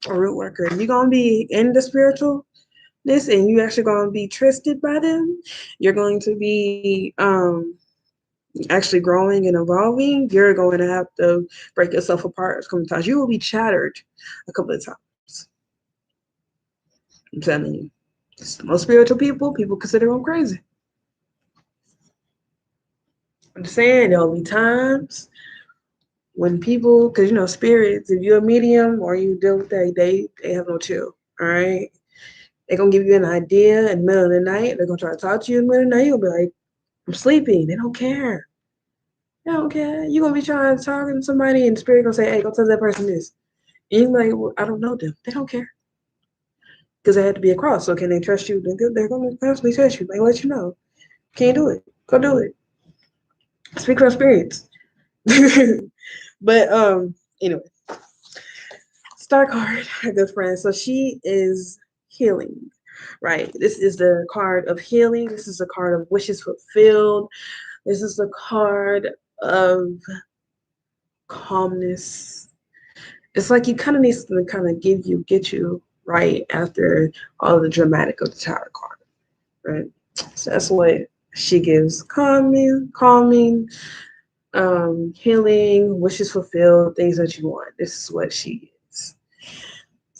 a root worker. You're gonna be in the spiritualness, and you actually gonna be trusted by them. You're going to be actually growing and evolving. You're going to have to break yourself apart a couple of times. You will be shattered a couple of times. I'm telling you. Most spiritual people consider them crazy. I'm saying there'll be times when people, because spirits, if you're a medium or you deal with that, they have no chill. All right. They're gonna give you an idea in the middle of the night. They're gonna try to talk to you in the middle of the night. You'll be like, I'm sleeping. They don't care. They don't care. You're gonna be trying to talk to somebody and the spirit gonna say, hey, go tell that person this. And you're like, well, I don't know them. They don't care. Because they had to be across. So can they trust you? They're gonna constantly trust you. They let you know. Can't do it. Go do it. Speak from experience. But anyway, Star card, a good friend. So she is healing, right? This is the card of healing. This is the card of wishes fulfilled. This is the card of calmness. It's like you kind of need to kind of get you right after all the dramatic of the Tower card, right? So that's what she gives: calming, healing, wishes fulfilled, things that you want. This is what she is.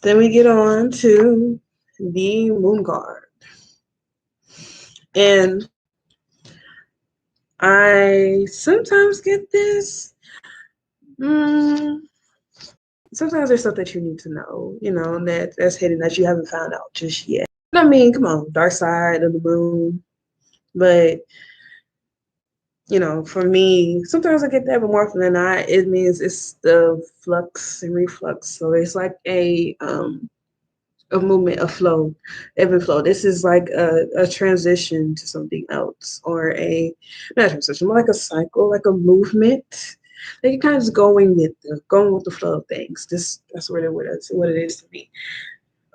Then we get on to the moon card. And I sometimes get this. Mm, Sometimes there's stuff that you need to know, that's hidden that you haven't found out just yet. I mean, come on, dark side of the moon. But for me, sometimes I get that, but more often than not, it means it's the flux and reflux. So it's like a movement, a flow, ebb and flow. This is like a transition to something else, or not a transition, more like a cycle, like a movement. Like you're kind of just going with the flow of things. That's what it is to me.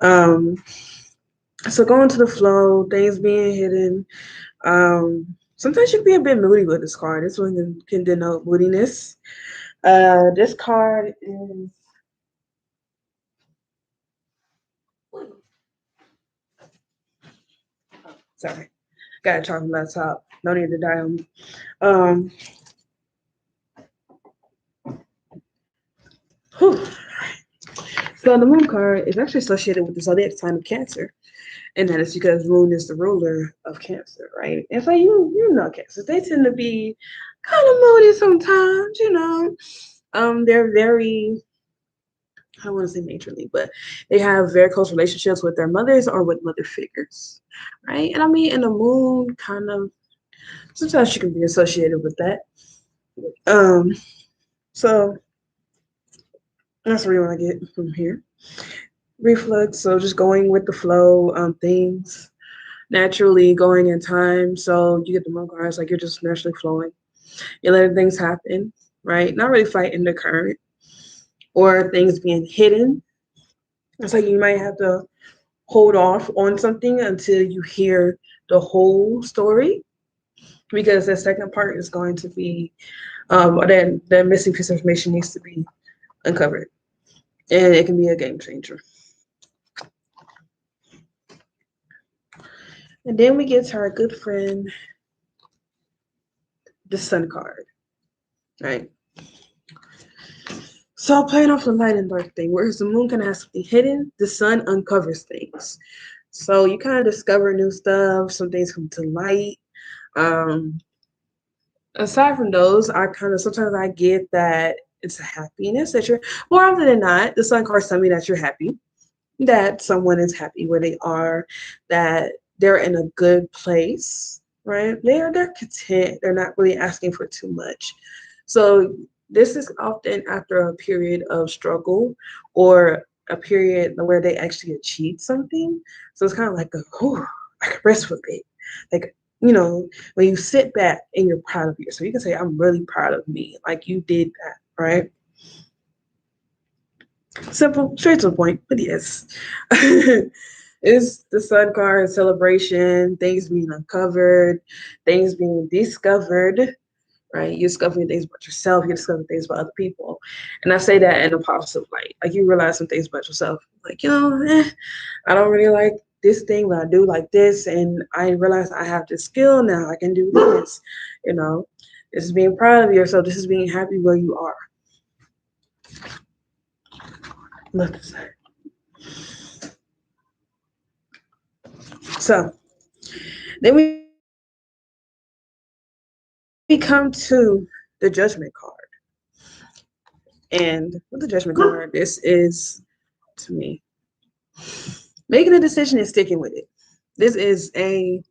Um, so going to the flow, things being hidden. Sometimes you can be a bit moody with this card. This one can denote moodiness. This card is. Sorry, got a charging laptop. No need to die on me. Um, whew. So the moon card is actually associated with the zodiac sign of Cancer, and that is because moon is the ruler of Cancer, right? And so you know Cancer, they tend to be kind of moody sometimes, they're very, I don't want to say matronly, but they have very close relationships with their mothers or with mother figures, right? And I mean, and the moon kind of sometimes she can be associated with that. Um, so that's what we want to get from here. Reflux, so just going with the flow, things naturally going in time. So you get the moon cards, like you're just naturally flowing. You're letting things happen, right? Not really fighting the current or things being hidden. It's like you might have to hold off on something until you hear the whole story, because the second part is going to be or that missing piece of information needs to be uncovered, and it can be a game changer. And then we get to our good friend, the Sun card, right? So playing off the light and dark thing, whereas the moon kind of has something hidden, the sun uncovers things. So you kind of discover new stuff, some things come to light. Um, Aside from those, I kind of sometimes I get that it's a happiness that you're more often than not, the sun cards tell me that you're happy, that someone is happy where they are, that they're in a good place, right? They're content. They're not really asking for too much. So this is often after a period of struggle or a period where they actually achieved something. So it's kind of like I can rest for a bit. Like, when you sit back and you're proud of yourself, you can say, I'm really proud of me. Like you did that, right? Simple, straight to the point, but yes. It's the sun card celebration, things being uncovered, things being discovered, right? You're discovering things about yourself, you're discovering things about other people. And I say that in a positive light. Like you realize some things about yourself. Like, I don't really like this thing, but I do like this. And I realize I have this skill now. I can do this. You know, this is being proud of yourself. This is being happy where you are. Look at that. So then we come to the Judgment card. And with the Judgment card, this is to me making a decision and sticking with it. This is a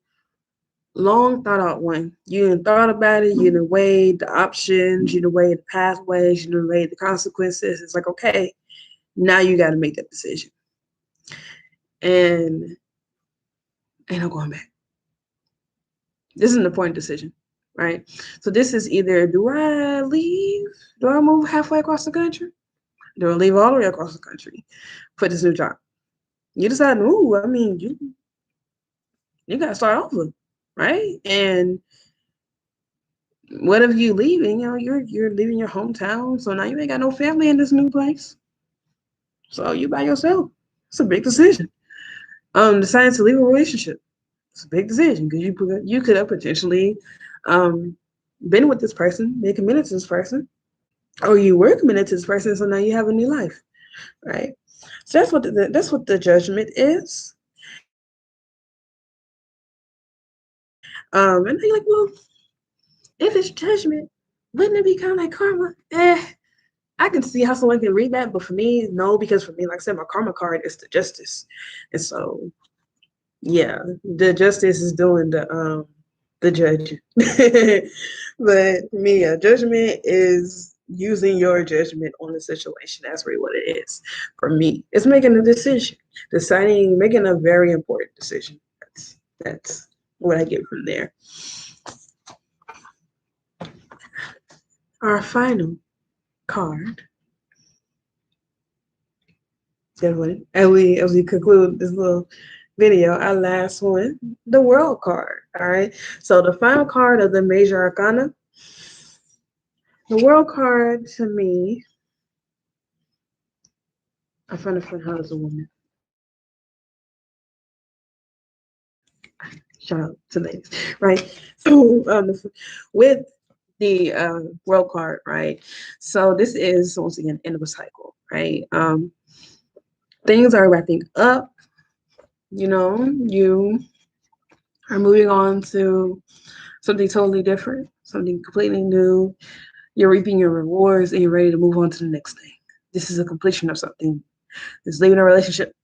long thought out one. You done thought about it, you done weighed the options, you done weighed the pathways, you done weighed the consequences. It's like, okay, now you got to make that decision. And ain't no going back. This is an important decision, right? So this is either, do I leave? Do I move halfway across the country? Do I leave all the way across the country for this new job? You decide to move. I mean, you got to start over, right? And what if you leaving? You're leaving your hometown, so now you ain't got no family in this new place. So you by yourself. It's a big decision. Deciding to leave a relationship. It's a big decision because you could have potentially um been with this person, been committed to this person, or you were committed to this person, so now you have a new life, right? So that's what the Judgment is. And And they're like, well, if it's judgment, wouldn't it be kind of like karma? I can see how someone can read that, but for me, no, because for me, like I said, my karma card is the justice. And so yeah, the justice is doing the judge. But for me, a judgment is using your judgment on the situation. That's really what it is. For me, it's making a decision, deciding, making a very important decision. That's what I get from there. Our final card, gentlemen, as we conclude this little video, our last one, the World card. All right. So the final card of the Major Arcana, the World card to me, I find it fun how as a woman. Shout out to ladies, right? So with the World card, right? So this is once again end of a cycle, right? Things are wrapping up. You know, you are moving on to something totally different, something completely new. You're reaping your rewards and you're ready to move on to the next thing. This is a completion of something. This is leaving a relationship.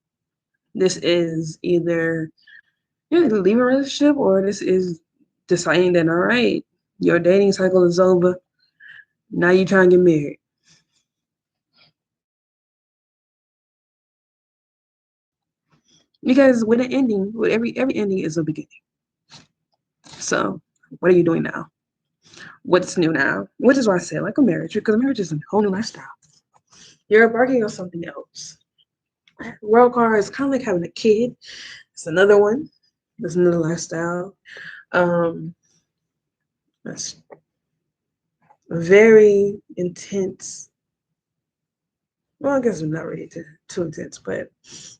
This is either leaving a relationship or this is deciding that, all right, your dating cycle is over. Now you're trying to get married. Because with an ending, with every ending is a beginning. So what are you doing now? What's new now? Which is why I said like a marriage, because a marriage is a whole new lifestyle. You're embarking on something else. World card is kind of like having a kid. It's another one. It's another lifestyle. That's very intense. Well, I guess it's not really too intense, but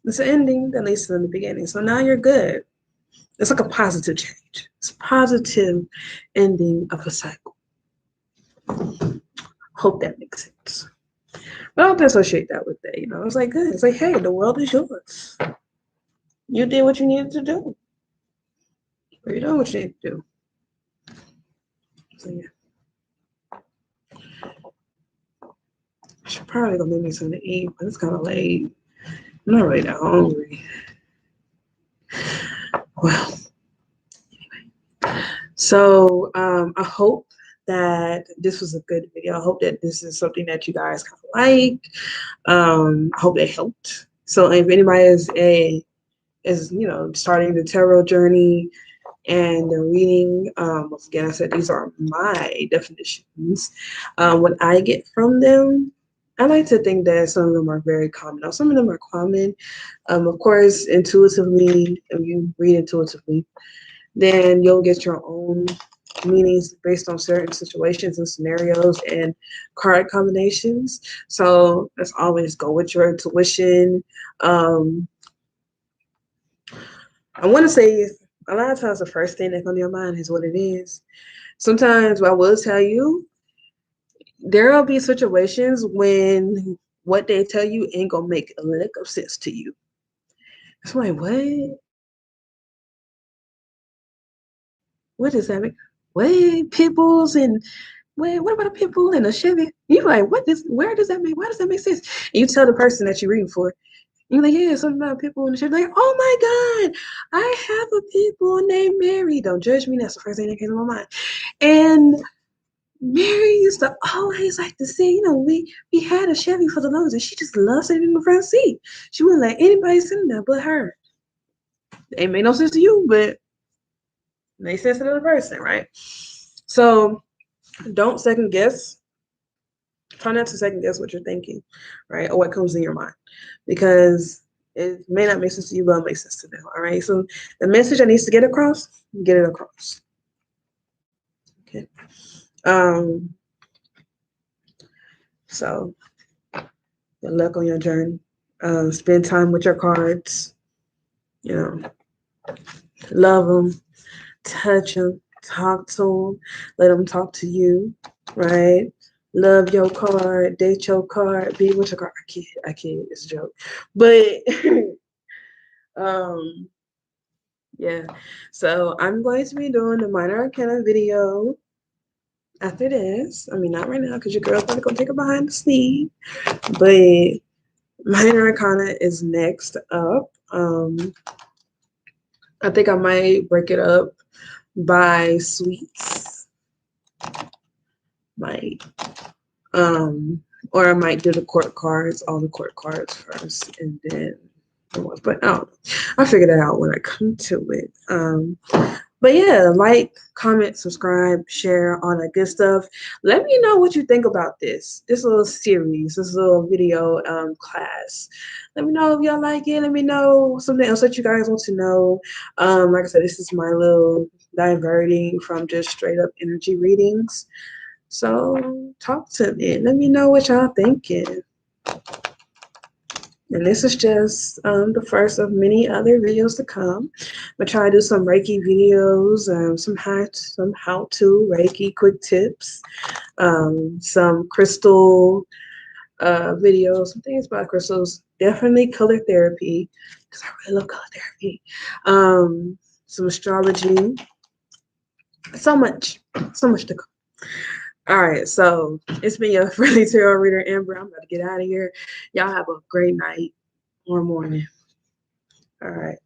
it's an ending that leads to the beginning. So now you're good. It's like a positive change. It's a positive ending of a cycle. Hope that makes sense. But I don't associate that with that. It's like good. It's like, hey, the world is yours. You did what you needed to do. Or you know what you need to do. So yeah. I should probably go make me something to eat, but it's kind of late. I'm not really that hungry. Well, anyway. So I hope that this was a good video. I hope that this is something that you guys kind of like. I hope it helped. So if anybody is starting the tarot journey and they're reading, again, I said these are my definitions. What I get from them, I like to think that some of them are very common. Now, some of them are common. Of course, intuitively, if you read intuitively, then you'll get your own meanings based on certain situations and scenarios and card combinations. So let's always go with your intuition. I want to say a lot of times the first thing that's on your mind is what it is. Sometimes I will tell you, there will be situations when what they tell you ain't gonna make a lick of sense to you. It's like, what? What does that mean? What pit bulls and what about a pit bull and a Chevy? You're like, where does that make? Why does that make sense? And you tell the person that you're reading for, you're like, yeah, something about a pit bull and a Chevy. Like, oh my God, I have a pit bull named Mary. Don't judge me. That's the first thing that came to my mind. And Mary used to always like to say, we had a Chevy for the longest, and she just loves sitting in the front seat. She wouldn't let anybody sit in there but her. It ain't made no sense to you, but it makes sense to the other person, right? So don't second guess. Try not to second guess what you're thinking, right? Or what comes in your mind, because it may not make sense to you, but it makes sense to them. All right. So the message I needs to get across, get it across. Okay. So good luck on your journey. Spend time with your cards. Love them, touch them, talk to them, let them talk to you, right? Love your card, date your card, be with your card. I kid, it's a joke. But Yeah. So I'm going to be doing the minor arcana video after this. I mean, not right now because your girl's about to go take a behind the scenes. But minor arcana is next up. I think I might break it up by suites. Might. Or I might do the court cards, all the court cards first, and then the ones. But I'll figure that out when I come to it. But yeah, like, comment, subscribe, share, all that good stuff. Let me know what you think about this little series, this little video class. Let me know if y'all like it. Let me know something else that you guys want to know. Like I said, this is my little diverting from just straight up energy readings. So talk to me. Let me know what y'all thinking. And this is just the first of many other videos to come. I'm gonna try to do some Reiki videos, some how-to Reiki quick tips, some crystal videos, some things about crystals. Definitely color therapy because I really love color therapy. Some astrology. So much to come. All right, so it's been your friendly tarot reader, Amber. I'm about to get out of here. Y'all have a great night or morning. All right.